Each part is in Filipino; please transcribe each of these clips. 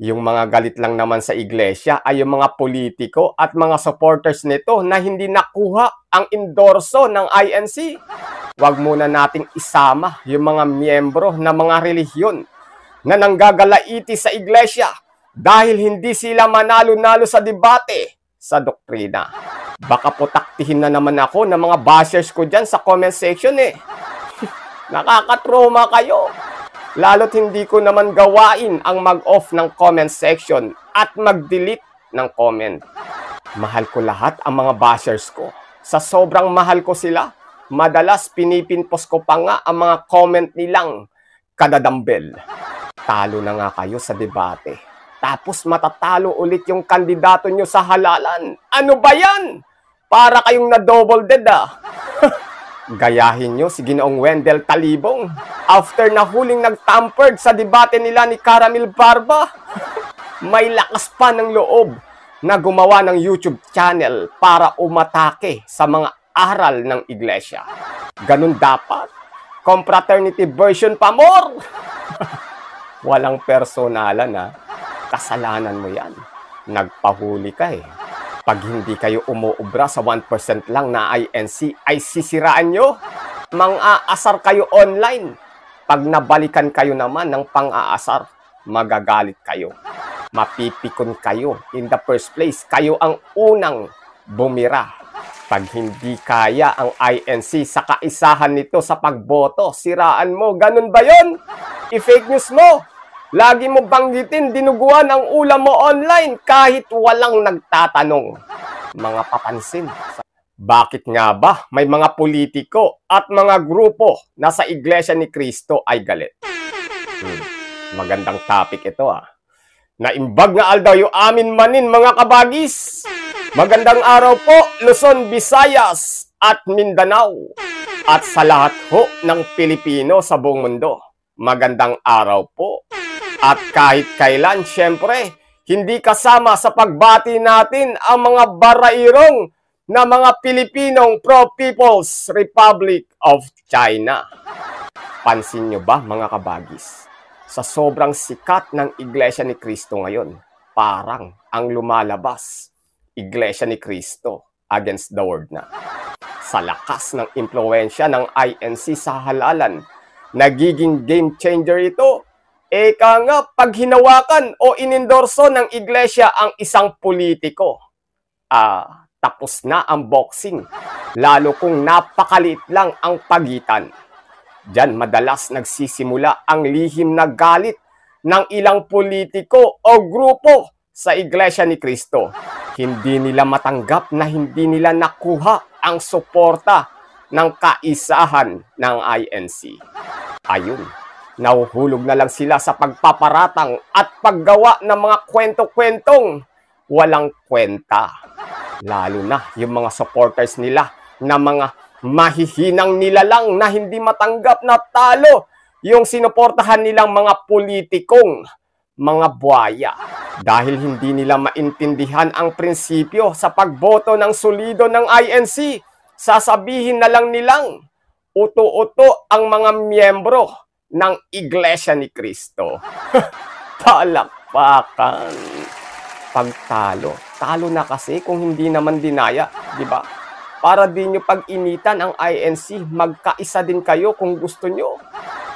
Yung mga galit lang naman sa iglesia ay yung mga politiko at mga supporters nito na hindi nakuha ang endorso ng INC. Huwag muna nating isama yung mga miyembro ng mga relihiyon na nanggagalaiti sa iglesia dahil hindi sila manalo-nalo sa debate sa doktrina. Baka putaktihin na naman ako ng mga bashers ko dyan sa comment section eh. Nakakatroma kayo. Lalo't hindi ko naman gawain ang mag-off ng comment section at mag-delete ng comment. Mahal ko lahat ang mga bashers ko. Sa sobrang mahal ko sila, madalas pinipinpost ko pa nga ang mga comment nilang kadadambel. Talo na nga kayo sa debate. Tapos matatalo ulit yung kandidato nyo sa halalan. Ano ba yan? Para kayong na-double dead ah. Gayahin nyo si Ginoong Wendell Talibong after na huling nag-tampered sa debate nila ni Caramel Barba. May lakas pa ng loob na gumawa ng YouTube channel para umatake sa mga aral ng iglesia. Ganun dapat. Confraternity version pa more. Walang personalan ha. Kasalanan mo yan. Nagpahuli ka eh. Pag hindi kayo umuubra sa 1% lang na INC, ay sisiraan nyo. Mang-aasar kayo online. Pag nabalikan kayo naman ng pang-aasar, magagalit kayo. Mapipikon kayo. In the first place, kayo ang unang bumira. Pag hindi kaya ang INC sa kaisahan nito sa pagboto, siraan mo. Ganun ba yun? I-fake news mo. Lagi mo banggitin, dinuguan ang ulam mo online kahit walang nagtatanong. Mga papansin. Bakit nga ba may mga politiko at mga grupo na sa Iglesia ni Cristo ay galit? Magandang topic ito ah. Naimbag nga aldaw yung amin manin mga kabagis. Magandang araw po Luzon, Visayas at Mindanao. At sa lahat ho ng Pilipino sa buong mundo. Magandang araw po. At kahit kailan, syempre, hindi kasama sa pagbati natin ang mga barairong na mga Pilipinong pro-People's Republic of China. Pansin nyo ba mga kabagis? Sa sobrang sikat ng Iglesia ni Cristo ngayon, parang ang lumalabas, Iglesia ni Cristo against the world na. Sa lakas ng impluensya ng INC sa halalan, nagiging game changer ito. Eka nga, pag hinawakan o inendorso ng iglesia ang isang politiko, tapos na ang boxing. Lalo kung napakaliit lang ang pagitan. Diyan madalas nagsisimula ang lihim na galit ng ilang politiko o grupo sa Iglesia ni Cristo. Hindi nila matanggap na hindi nila nakuha ang suporta ng kaisahan ng INC. Ayun. Nahuhulog na lang sila sa pagpaparatang at paggawa ng mga kwento-kwentong walang kwenta. Lalo na yung mga supporters nila na mga mahihinang nilalang na hindi matanggap na talo yung sinuportahan nilang mga politikong mga buhaya. Dahil hindi nila maintindihan ang prinsipyo sa pagboto ng solido ng INC, sasabihin na lang nilang uto-uto ang mga miyembro ng Iglesia ni Cristo. Palakpakan. Pagtalo. Talo na kasi kung hindi naman dinaya, di ba? Para din nyo pag-initan ang INC, magkaisa din kayo kung gusto nyo.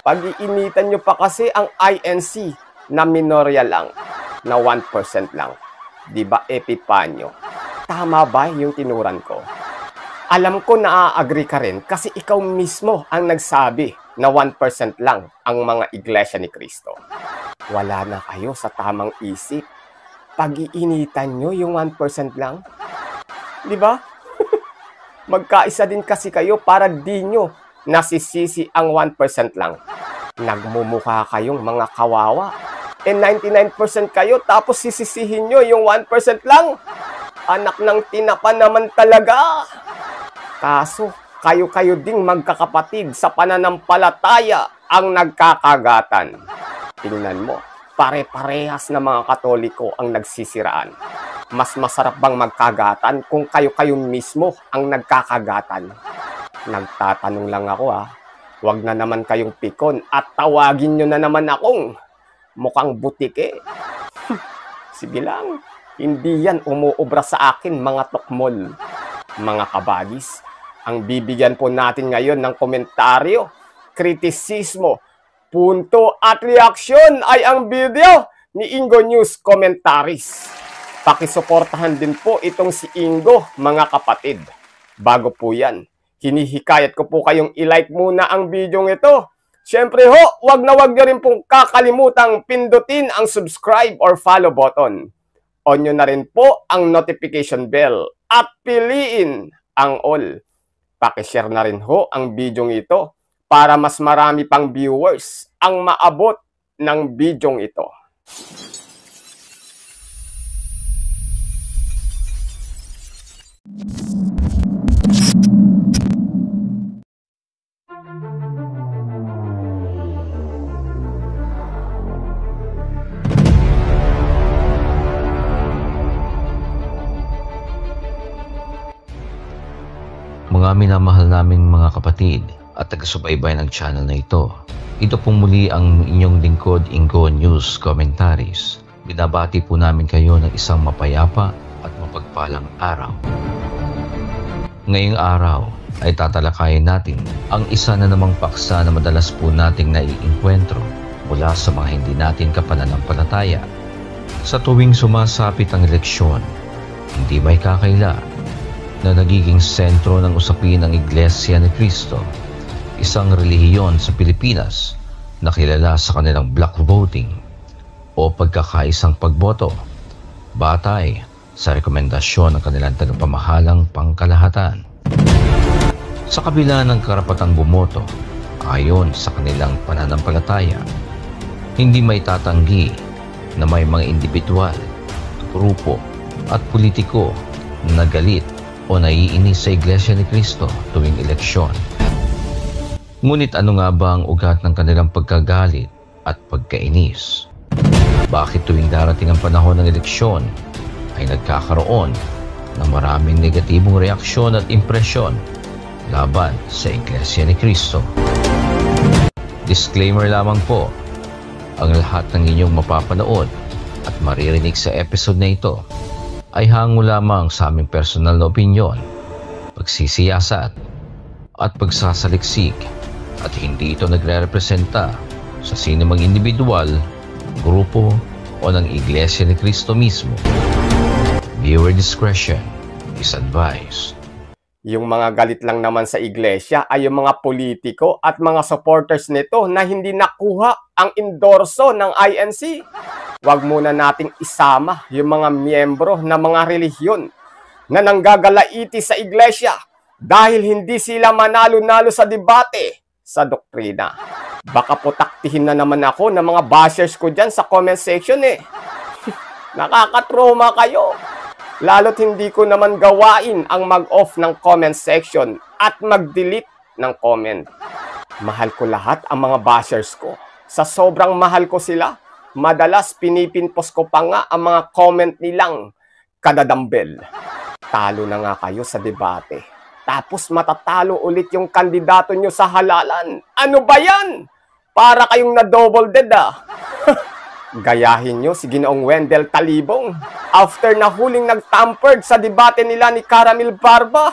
Pag-iinitan nyo pa kasi ang INC na minorya lang, na 1% lang. Di ba, Epipanyo? Tama ba yung tinuran ko? Alam ko na agree ka rin kasi ikaw mismo ang nagsabi na 1% lang ang mga Iglesia ni Cristo. Wala na kayo sa tamang isip. Pag-iinitan nyo yung 1% lang. Di ba? Magkaisa din kasi kayo para di nyo nasisisi ang 1% lang. Nagmumukha kayong mga kawawa. 99% kayo tapos sisisihin nyo yung 1% lang. Anak ng tinapa naman talaga. Kaso, kayo-kayo ding magkakapatid sa pananampalataya ang nagkakagatan. Tingnan mo, pare-parehas na mga Katoliko ang nagsisiraan. Mas masarap bang magkagatan kung kayo-kayo mismo ang nagkakagatan? Nagtatanong lang ako Huwag na naman kayong pikon at tawagin nyo na naman akong mukhang butike. Sige lang, hindi yan umuobra sa akin mga tokmol. Mga kabagis, ang bibigyan po natin ngayon ng komentaryo, kritisismo, punto at reaksyon ay ang video ni Ingo News Commentaries. Pakisuportahan din po itong si Ingo, mga kapatid. Bago po yan, hinihikayat ko po kayong i-like muna ang video ito. Siyempre ho, wag na wag nyo rin pong kakalimutang pindutin ang subscribe or follow button. On nyo na rin po ang notification bell at piliin ang all. Pakishare na rin ho ang video ito para mas marami pang viewers ang maabot ng video ito. Mga minamahal naming mga kapatid at taga-subaybay ng channel na ito. Ito pong muli ang inyong lingkod, Ingo News Commentaries. Binabati po namin kayo ng isang mapayapa at mapagpalang araw. Ngayong araw ay tatalakayin natin ang isa na namang paksa na madalas po nating naiinkwentro mula sa mga hindi natin kapananampalataya. Sa tuwing sumasapit ang eleksyon, hindi may kakaila na nagiging sentro ng usapin ang Iglesia ni Cristo, isang relihiyon sa Pilipinas na kilala sa kanilang block voting o pagkakaisang pagboto, batay sa rekomendasyon ng kanilang tagapamahalang pangkalahatan. Sa kabila ng karapatang bumoto, ayon sa kanilang pananampalataya, hindi may tatanggi na may mga individual, grupo at politiko na galit o naiinis sa Iglesia ni Cristo tuwing eleksyon. Ngunit ano nga ba ang ugat ng kanilang pagkagalit at pagkainis? Bakit tuwing darating ang panahon ng eleksyon ay nagkakaroon ng maraming negatibong reaksyon at impresyon laban sa Iglesia ni Cristo? Disclaimer lamang po, ang lahat ng inyong mapapanood at maririnig sa episode na ito ay hango lamang sa aming personal na opinyon, pagsisiyasat at pagsasaliksik at hindi ito nagre-representa sa sinumang individual, grupo o ng Iglesia ni Cristo mismo. Viewer discretion is advised. Yung mga galit lang naman sa iglesia ay yung mga politiko at mga supporters nito na hindi nakuha ang endorso ng INC. Huwag muna nating isama yung mga miyembro na mga relihiyon na nanggagalaiti sa iglesia dahil hindi sila manalo-nalo sa debate sa doktrina. Baka putaktihin na naman ako ng mga bashers ko dyan sa comment section eh. Nakakatroma kayo. Lalo't hindi ko naman gawain ang mag-off ng comment section at mag-delete ng comment. Mahal ko lahat ang mga bashers ko. Sa sobrang mahal ko sila, madalas pinipinpost ko pa nga ang mga comment nilang kadadambel. Talo na nga kayo sa debate. Tapos matatalo ulit yung kandidato nyo sa halalan. Ano ba yan? Para kayong na-double dead ah. Gayahin nyo si Ginoong Wendell Talibong after na huling nag-tampered sa debate nila ni Caramil Barba.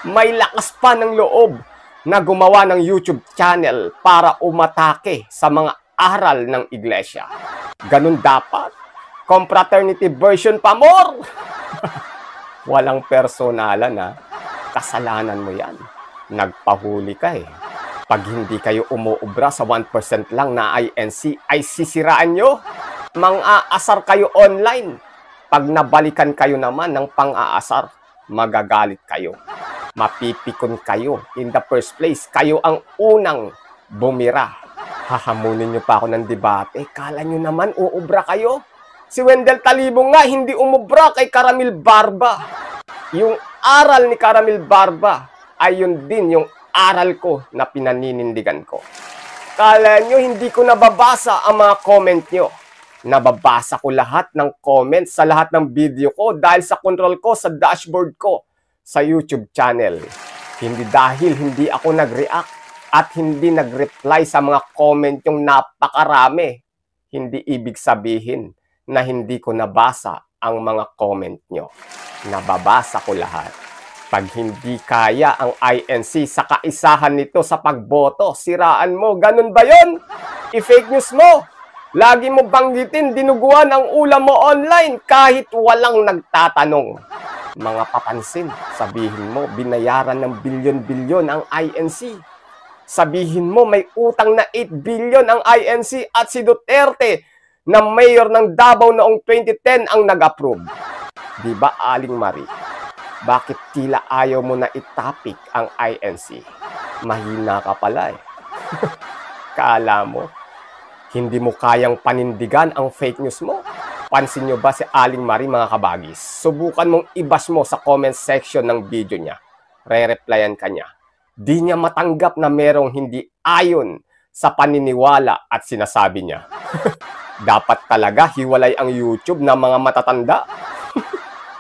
May lakas pa ng loob na gumawa ng YouTube channel para umatake sa mga aral ng iglesia. Ganun dapat. Confraternity version pa more. Walang personalan ha. Kasalanan mo yan. Nagpahuli ka eh. Pag hindi kayo umuubra sa 1% lang na INC, ay sisiraan nyo. Mang-aasar kayo online. Pag nabalikan kayo naman ng pang-aasar, magagalit kayo. Mapipikon kayo. In the first place, kayo ang unang bumira. Hahamunin nyo pa ako ng debate. Kala nyo naman uubra kayo? Si Wendell Talibong nga hindi umubra kay Caramil Barba. Yung aral ni Caramil Barba ay yun din yung aral ko na pinaninindigan ko. Kala nyo hindi ko nababasa ang mga comment nyo. Nababasa ko lahat ng comments sa lahat ng video ko dahil sa control ko sa dashboard ko sa YouTube channel. Hindi dahil hindi ako nag-react at hindi nag-reply sa mga comment yung napakarami. Hindi ibig sabihin na hindi ko nabasa ang mga comment nyo. Nababasa ko lahat. Pag hindi kaya ang INC sa kaisahan nito sa pagboto, siraan mo. Ganun ba yun? I-fake news mo. Lagi mo banggitin, dinuguan ang ulam mo online kahit walang nagtatanong. Mga papansin, sabihin mo, binayaran ng bilyon-bilyon ang INC. Sabihin mo, may utang na 8 billion ang INC at si Duterte na mayor ng Davao noong 2010 ang nag-approve. Diba, Aling Marie? Bakit tila ayaw mo na itapik ang INC? Mahina ka pala eh. Kala mo, hindi mo kayang panindigan ang fake news mo? Pansin nyo ba si Aling Marie, mga kabagis? Subukan mong ibas mo sa comment section ng video niya. Re-replyan ka niya. Di niya matanggap na merong hindi ayon sa paniniwala at sinasabi niya. Dapat talaga hiwalay ang YouTube ng mga matatanda.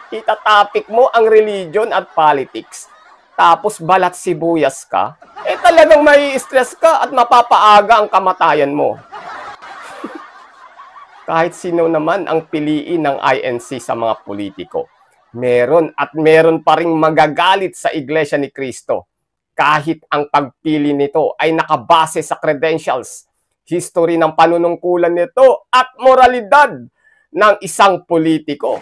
Itatapik mo ang religion at politics. Tapos balat sibuyas ka. Talagang mai-stress ka at mapapaaga ang kamatayan mo. Kahit sino naman ang piliin ng INC sa mga politiko, meron at meron pa ring magagalit sa Iglesia ni Cristo. Kahit ang pagpili nito ay nakabase sa credentials, history ng panunungkulan nito at moralidad ng isang politiko.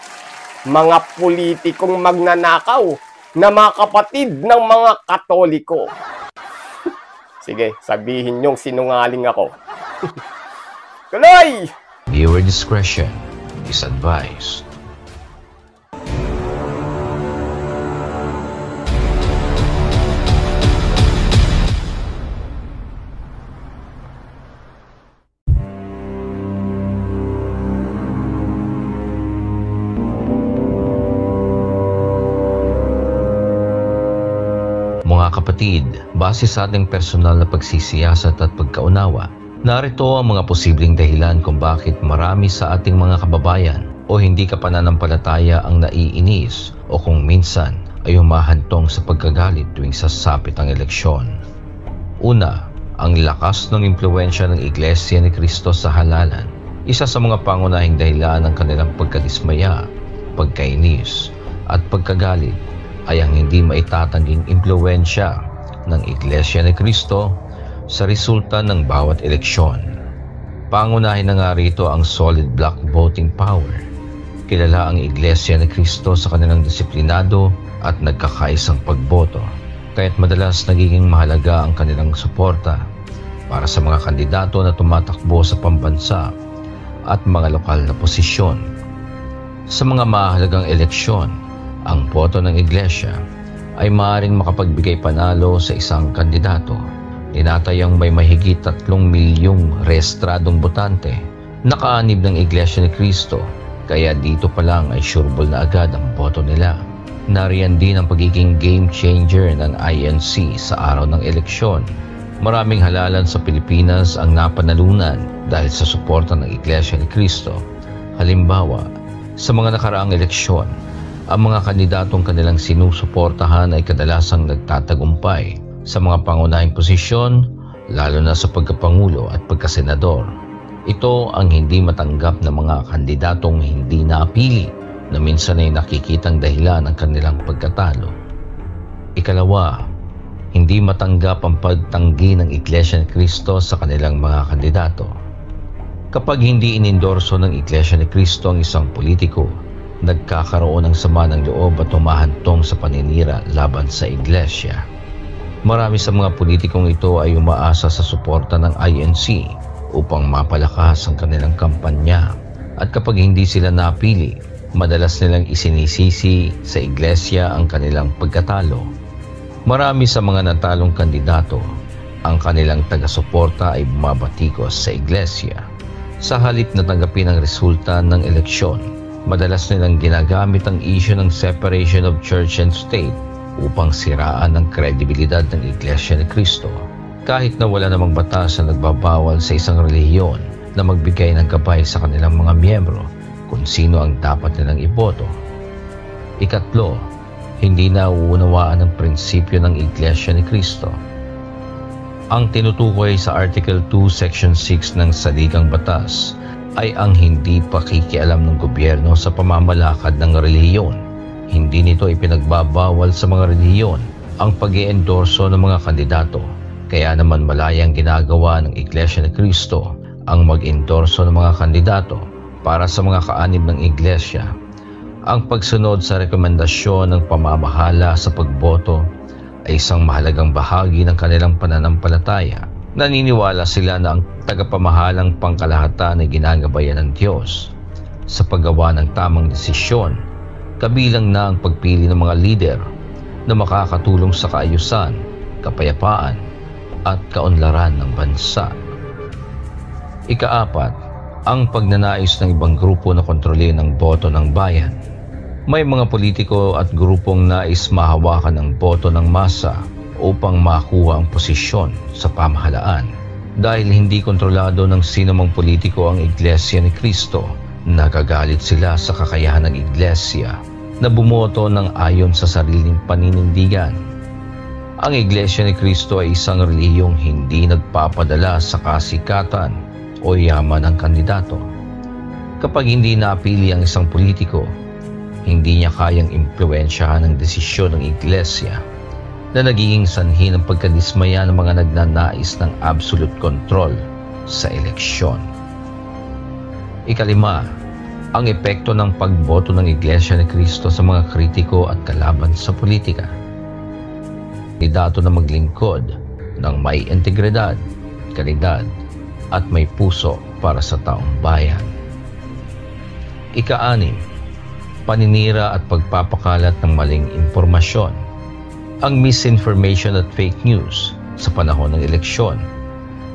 Mga politikong magnanakaw na mga kapatid ng mga Katoliko. Sige, sabihin niyong sinungaling ako. Tuloy! Viewer discretion is advised. Mga kapatid, base sa ating personal na pagsisiyasat at pagkaunawa, narito ang mga posibleng dahilan kung bakit marami sa ating mga kababayan o hindi ka pananampalataya ang naiinis o kung minsan ay humahantong sa pagkagalit tuwing sasapit ang eleksyon. Una, ang lakas ng impluwensya ng Iglesia ni Cristo sa halalan. Isa sa mga pangunahing dahilan ng kanilang pagkadismaya, pagkainis at pagkagalit ay ang hindi maitatangging impluwensya ng Iglesia ni Cristo sa resulta ng bawat eleksyon. Pangunahin na nga rito ang solid block voting power. Kilala ang Iglesia ni Cristo sa kanilang disiplinado at nagkakaisang pagboto, kaya't madalas nagiging mahalaga ang kanilang suporta para sa mga kandidato na tumatakbo sa pambansa at mga lokal na posisyon. Sa mga mahalagang eleksyon, ang boto ng Iglesia ay maaaring makapagbigay panalo sa isang kandidato. Tinatayang may mahigit 3 milyong rehistradong botante nakaanib ng Iglesia ni Cristo, kaya dito pa lang ay sureball na agad ang boto nila. Nariyan din ang pagiging game changer ng INC sa araw ng eleksyon. Maraming halalan sa Pilipinas ang napanalunan dahil sa suporta ng Iglesia ni Cristo. Halimbawa, sa mga nakaraang eleksyon, ang mga kandidatong kanilang sinusuportahan ay kadalasang nagtatagumpay sa mga pangunahing posisyon, lalo na sa pagkapangulo at pagkasenador. Ito ang hindi matanggap ng mga kandidatong hindi naapili na minsan ay nakikitang dahilan ng kanilang pagkatalo. Ikalawa, hindi matanggap ang pagtanggi ng Iglesia ni Cristo sa kanilang mga kandidato. Kapag hindi inendorso ng Iglesia ni Cristo ang isang politiko, nagkakaroon ng sama ng loob at humahantong sa paninira laban sa Iglesia. Marami sa mga politikong ito ay umaasa sa suporta ng INC upang mapalakas ang kanilang kampanya, at kapag hindi sila napili, madalas nilang isinisisi sa Iglesia ang kanilang pagkatalo. Marami sa mga natalong kandidato, ang kanilang taga-suporta ay bumabatikos sa Iglesia. Sa halip na tanggapin ang resulta ng eleksyon, madalas nilang ginagamit ang issue ng separation of church and state upang siraan ang kredibilidad ng Iglesia ni Cristo, kahit na wala namang batas na nagbabawal sa isang relihiyon na magbigay ng gabay sa kanilang mga miyembro kung sino ang dapat nilang iboto. Ikatlo, hindi nauunawaan ang prinsipyo ng Iglesia ni Cristo. Ang tinutukoy sa Article 2, Section 6 ng Saligang Batas ay ang hindi pakikialam ng gobyerno sa pamamalakad ng relihiyon. Hindi nito ipinagbabawal sa mga relihiyon ang pag-iendorso ng mga kandidato. Kaya naman malayang ginagawa ng Iglesia ni Cristo ang mag-endorso ng mga kandidato para sa mga kaanib ng Iglesia. Ang pagsunod sa rekomendasyon ng pamamahala sa pagboto ay isang mahalagang bahagi ng kanilang pananampalataya. Naniniwala sila na ang tagapamahalang pangkalahatan ay ginagabayan ng Diyos sa paggawa ng tamang desisyon, kabilang na ang pagpili ng mga lider na makakatulong sa kaayusan, kapayapaan at kaunlaran ng bansa. Ika-4, ang pagnanais ng ibang grupo na kontrolin ang boto ng bayan. May mga politiko at grupong nais mahawakan ang boto ng masa upang makuha ang posisyon sa pamahalaan. Dahil hindi kontrolado ng sinumang politiko ang Iglesia ni Cristo, nagagalit sila sa kakayahan ng Iglesia na bumoto ng ayon sa sariling paninindigan. Ang Iglesia ni Cristo ay isang relihiyong hindi nagpapadala sa kasikatan o yaman ng kandidato. Kapag hindi napili ang isang politiko, hindi niya kayang impluwensyahan ang desisyon ng Iglesia na nagiging sanhi ng pagkadismaya ng mga nagnanais ng absolute control sa eleksyon. Ika-5, ang epekto ng pagboto ng Iglesia ni Cristo sa mga kritiko at kalaban sa politika. Kandidato na maglingkod ng may integridad, kalidad at may puso para sa taong bayan. Ika-6, paninira at pagpapakalat ng maling impormasyon. Ang misinformation at fake news sa panahon ng eleksyon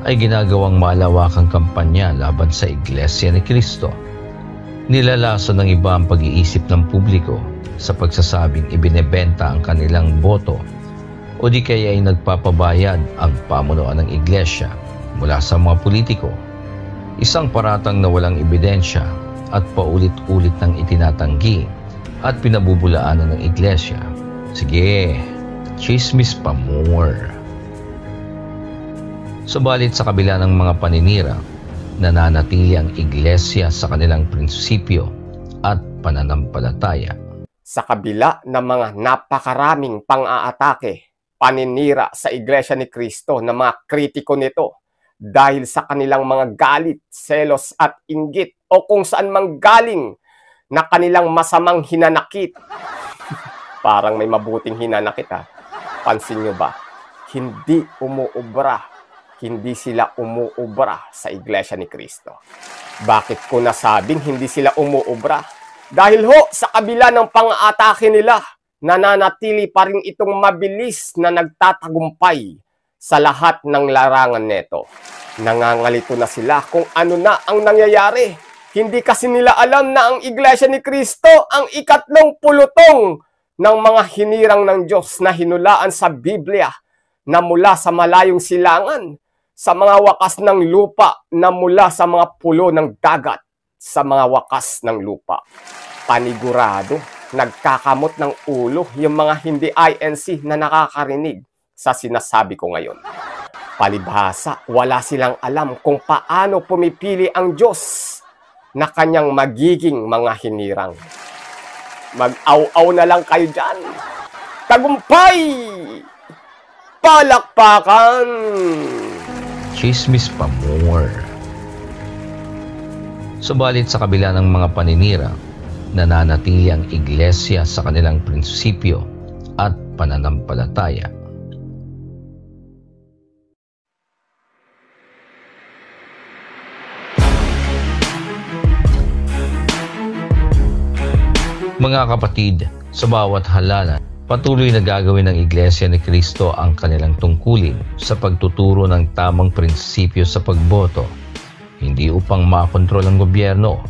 ay ginagawang malawakang kampanya laban sa Iglesia ni Cristo. Nilalason ng iba ang pag-iisip ng publiko sa pagsasabing ibinebenta ang kanilang boto o di kaya ay nagpapabayad ang pamunuan ng Iglesia mula sa mga politiko. Isang paratang na walang ebidensya at paulit-ulit nang itinatanggi at pinabubulaanan ng Iglesia. Sige, chismis pa more. Subalit sa kabila ng mga paninira, nananatili ang Iglesia sa kanilang prinsipyo at pananampalataya. Sa kabila ng mga napakaraming pang-aatake, paninira sa Iglesia ni Cristo ng mga kritiko nito dahil sa kanilang mga galit, selos at inggit o kung saan mang galing na kanilang masamang hinanakit. Parang may mabuting hinanakit ha. Pansin nyo ba? Hindi umuubra. Hindi sila umuubra sa Iglesia ni Cristo. Bakit ko nasabing hindi sila umuubra? Dahil ho, sa kabila ng pang-atake nila, nananatili pa rin itong mabilis na nagtatagumpay sa lahat ng larangan neto. Nangangalito na sila kung ano na ang nangyayari. Hindi kasi nila alam na ang Iglesia ni Cristo ang ikatlong pulutong ng mga hinirang ng Diyos na hinulaan sa Biblia na mula sa malayong silangan, sa mga wakas ng lupa na mula sa mga pulo ng dagat, sa mga wakas ng lupa. Panigurado, nagkakamot ng ulo yung mga hindi INC na nakakarinig sa sinasabi ko ngayon. Palibhasa, wala silang alam kung paano pumipili ang Diyos na kanyang magiging mga hinirang. Mag-aw-aw na lang kayo dyan. Tagumpay! Palakpakan! Chismis pa more. Subalit sa kabila ng mga paninira, nananatili ang Iglesia sa kanilang prinsipyo at pananampalataya. Mga kapatid, sa bawat halalan, patuloy na gagawin ng Iglesia ni Cristo ang kanilang tungkulin sa pagtuturo ng tamang prinsipyo sa pagboto, hindi upang makontrol ang gobyerno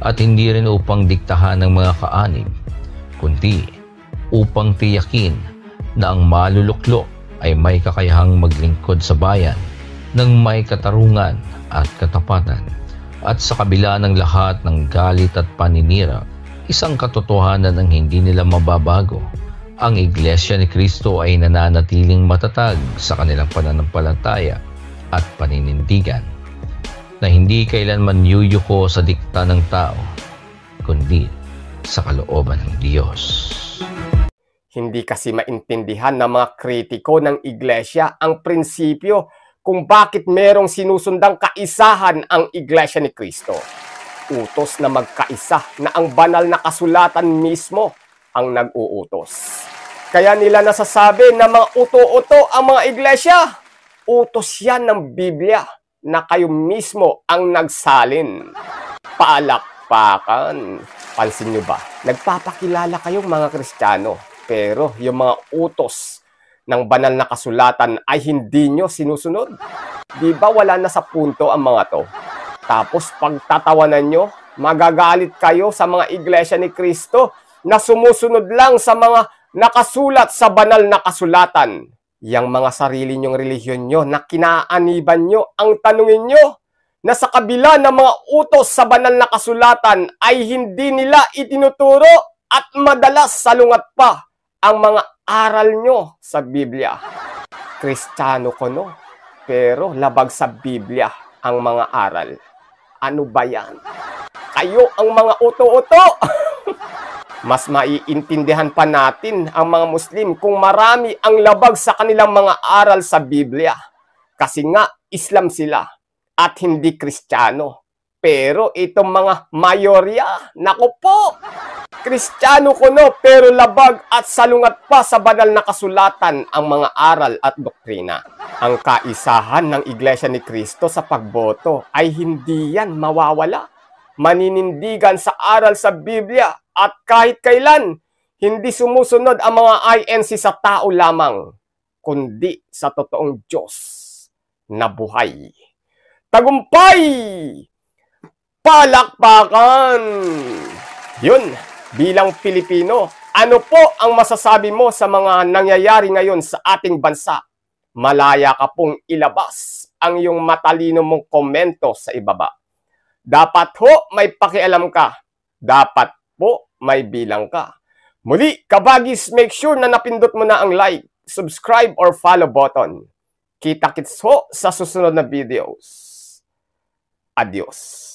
at hindi rin upang diktahan ng mga kaanib, kundi upang tiyakin na ang maluluklok ay may kakayahang maglingkod sa bayan ng may katarungan at katapatan. At sa kabila ng lahat ng galit at paninira, isang katotohanan ang hindi nila mababago. Ang Iglesia ni Cristo ay nananatiling matatag sa kanilang pananampalataya at paninindigan. na hindi kailanman yuyuko sa dikta ng tao, kundi sa kalooban ng Diyos. Hindi kasi maintindihan ng mga kritiko ng iglesia ang prinsipyo kung bakit merong sinusundang kaisahan ang iglesia ni Kristo. Utos na magkaisa na ang banal na kasulatan mismo ang nag-uutos. Kaya nila nasasabi na mga uto-uto ang mga iglesia. Utos yan ng Biblia na kayo mismo ang nagsalin. Palakpakan. Pansin nyo ba? Nagpapakilala kayong mga Kristiyano, pero yung mga utos ng banal na kasulatan ay hindi nyo sinusunod. Di ba wala na sa punto ang mga to? Tapos pagtatawanan nyo, magagalit kayo sa mga iglesia ni Kristo na sumusunod lang sa mga nakasulat sa banal na kasulatan. Yang mga sarili nyong relihiyon nyo na kinaaniban nyo, ang tanungin nyo na sa kabila ng mga utos sa banal na kasulatan ay hindi nila itinuturo at madalas salungat pa ang mga aral nyo sa Biblia. Kristiyano ko no, pero labag sa Biblia ang mga aral. Ano ba yan? Kayo ang mga uto-uto! Mas maiintindihan pa natin ang mga Muslim kung marami ang labag sa kanilang mga aral sa Biblia. Kasi nga, Islam sila at hindi Kristiyano. Pero itong mga mayorya, naku po! Kristiyano ko no, pero labag at salungat pa sa banal na kasulatan ang mga aral at doktrina. Ang kaisahan ng Iglesia ni Kristo sa pagboto ay hindi yan mawawala. Maninindigan sa aral sa Biblia at kahit kailan, hindi sumusunod ang mga INC sa tao lamang, kundi sa totoong Diyos na buhay. Tagumpay! Palakpakan! Yun, bilang Pilipino, ano po ang masasabi mo sa mga nangyayari ngayon sa ating bansa? Malaya ka pong ilabas ang iyong matalino mong komento sa ibaba. Dapat ho may pakialam ka. Dapat po may bilang ka. Muli, kabagis, make sure na napindot mo na ang like, subscribe or follow button. Kita-kits ho sa susunod na videos. Adios.